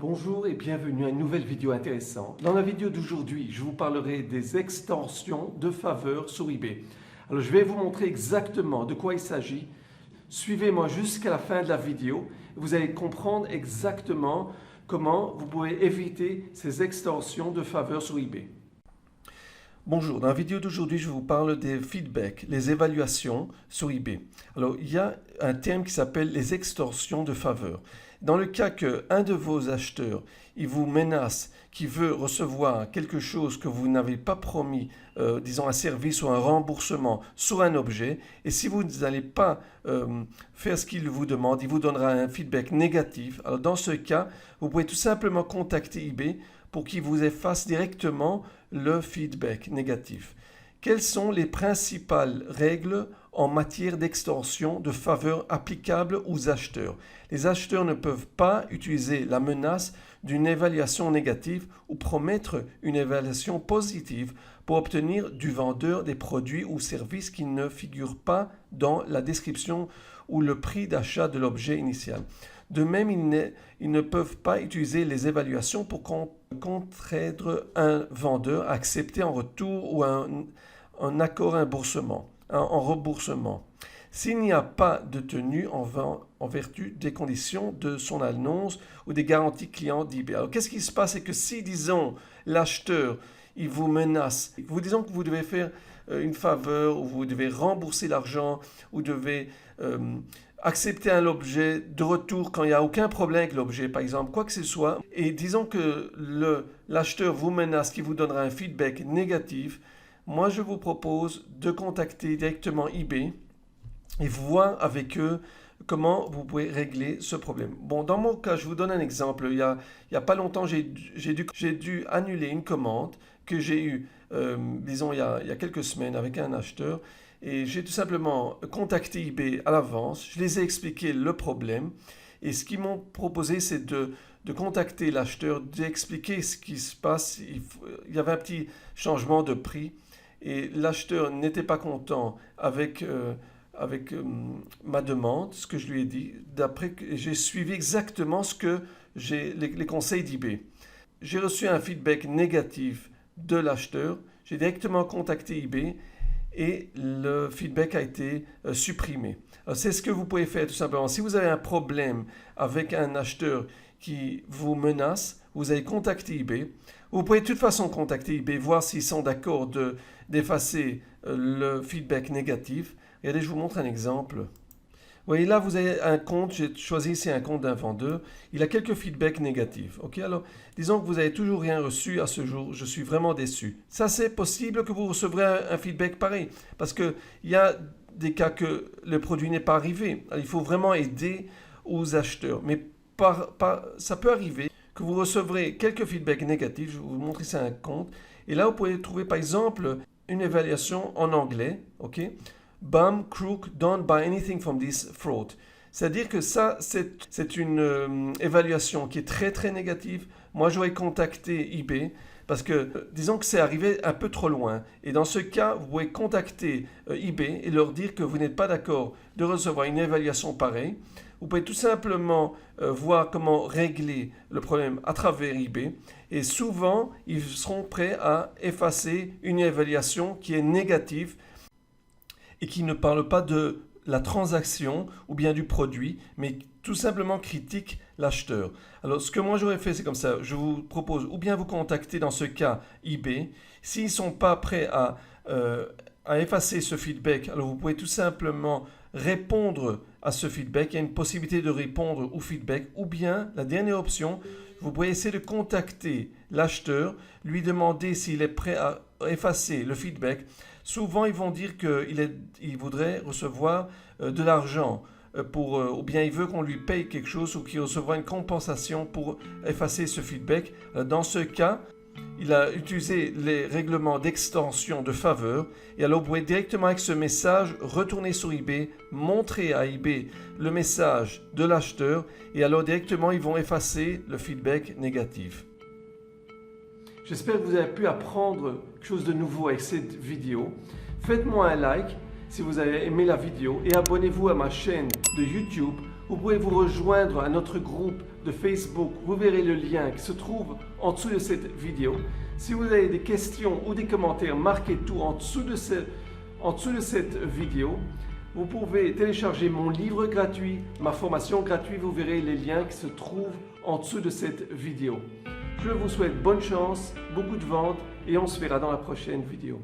Bonjour et bienvenue à une nouvelle vidéo intéressante. Dans la vidéo d'aujourd'hui, je vous parlerai des extensions de faveur sur eBay. Alors je vais vous montrer exactement de quoi il s'agit. Suivez-moi jusqu'à la fin de la vidéo. Vous allez comprendre exactement comment vous pouvez éviter ces extensions de faveur sur eBay. Bonjour, dans la vidéo d'aujourd'hui, je vous parle des feedbacks, les évaluations sur eBay. Alors, il y a un terme qui s'appelle les extorsions de faveur. Dans le cas qu'un de vos acheteurs, il vous menace, qu'il veut recevoir quelque chose que vous n'avez pas promis, disons un service ou un remboursement sur un objet, et si vous n'allez pas faire ce qu'il vous demande, il vous donnera un feedback négatif. Alors, dans ce cas, vous pouvez tout simplement contacter eBay pour qu'il vous efface directement le feedback négatif. Quelles sont les principales règles en matière d'extorsion de faveur applicables aux acheteurs? Les acheteurs ne peuvent pas utiliser la menace d'une évaluation négative ou promettre une évaluation positive pour obtenir du vendeur des produits ou services qui ne figurent pas dans la description ou le prix d'achat de l'objet initial. De même, ils ne peuvent pas utiliser les évaluations pour contraindre un vendeur à accepter en retour ou un accord en remboursement. S'il n'y a pas de tenue en vertu des conditions de son annonce ou des garanties clients d'eBay. Alors, qu'est-ce qui se passe? C'est que si, disons, l'acheteur, il vous menace, vous disons que vous devez faire une faveur, ou vous devez rembourser l'argent, ou devez accepter un objet de retour quand il n'y a aucun problème avec l'objet, par exemple, quoi que ce soit, et disons que l'acheteur vous menace, qu'il vous donnera un feedback négatif, moi je vous propose de contacter directement eBay et voir avec eux comment vous pouvez régler ce problème. Bon, dans mon cas, je vous donne un exemple. Il y a pas longtemps, j'ai dû annuler une commande que j'ai eue, disons, il y a quelques semaines avec un acheteur. Et j'ai tout simplement contacté eBay à l'avance. Je les ai expliqué le problème. Et ce qu'ils m'ont proposé, c'est de contacter l'acheteur, d'expliquer ce qui se passe. Il y avait un petit changement de prix. Et l'acheteur n'était pas content avec ma demande, ce que je lui ai dit. D'après que j'ai suivi exactement les conseils d'eBay. J'ai reçu un feedback négatif de l'acheteur. J'ai directement contacté eBay et le feedback a été supprimé. C'est ce que vous pouvez faire tout simplement. Si vous avez un problème avec un acheteur qui vous menace, vous allez contacter eBay. Vous pouvez de toute façon contacter eBay, voir s'ils sont d'accord d'effacer le feedback négatif. Regardez, je vous montre un exemple. Vous voyez là, vous avez un compte, j'ai choisi ici un compte d'un vendeur. Il a quelques feedbacks négatifs. Ok, alors, disons que vous n'avez toujours rien reçu à ce jour. Je suis vraiment déçu. Ça, c'est possible que vous recevrez un feedback pareil. Parce qu'il y a des cas que le produit n'est pas arrivé. Alors, il faut vraiment aider aux acheteurs. Mais ça peut arriver que vous recevrez quelques feedbacks négatifs. Je vais vous montrer ça un compte. Et là, vous pouvez trouver par exemple une évaluation en anglais. Ok. Bum, crook, don't buy anything from this fraud. C'est-à-dire que ça, c'est une évaluation qui est très très négative. Moi, j'aurais contacté eBay parce que, disons que c'est arrivé un peu trop loin. Et dans ce cas, vous pouvez contacter eBay et leur dire que vous n'êtes pas d'accord de recevoir une évaluation pareille. Vous pouvez tout simplement voir comment régler le problème à travers eBay. Et souvent, ils seront prêts à effacer une évaluation qui est négative et qui ne parle pas de la transaction ou bien du produit, mais tout simplement critique l'acheteur. Alors, ce que moi j'aurais fait, c'est comme ça. Je vous propose ou bien vous contacter dans ce cas eBay. S'ils ne sont pas prêts à effacer ce feedback, alors vous pouvez tout simplement répondre à ce feedback. Il y a une possibilité de répondre au feedback. Ou bien, la dernière option, vous pouvez essayer de contacter l'acheteur, lui demander s'il est prêt à effacer le feedback. Souvent, ils vont dire qu'il voudrait recevoir de l'argent ou bien il veut qu'on lui paye quelque chose ou qu'il recevra une compensation pour effacer ce feedback. Dans ce cas, il a utilisé les règlements d'extension de faveur et alors vous pouvez directement avec ce message retourner sur eBay, montrer à eBay le message de l'acheteur et alors directement ils vont effacer le feedback négatif. J'espère que vous avez pu apprendre quelque chose de nouveau avec cette vidéo. Faites-moi un like si vous avez aimé la vidéo et abonnez-vous à ma chaîne de YouTube Vous pouvez vous rejoindre à notre groupe de Facebook. Vous verrez le lien qui se trouve en dessous de cette vidéo. Si vous avez des questions ou des commentaires, marquez tout en dessous de cette vidéo. Vous pouvez télécharger mon livre gratuit, ma formation gratuite. Vous verrez les liens qui se trouvent en dessous de cette vidéo. Je vous souhaite bonne chance, beaucoup de ventes et on se verra dans la prochaine vidéo.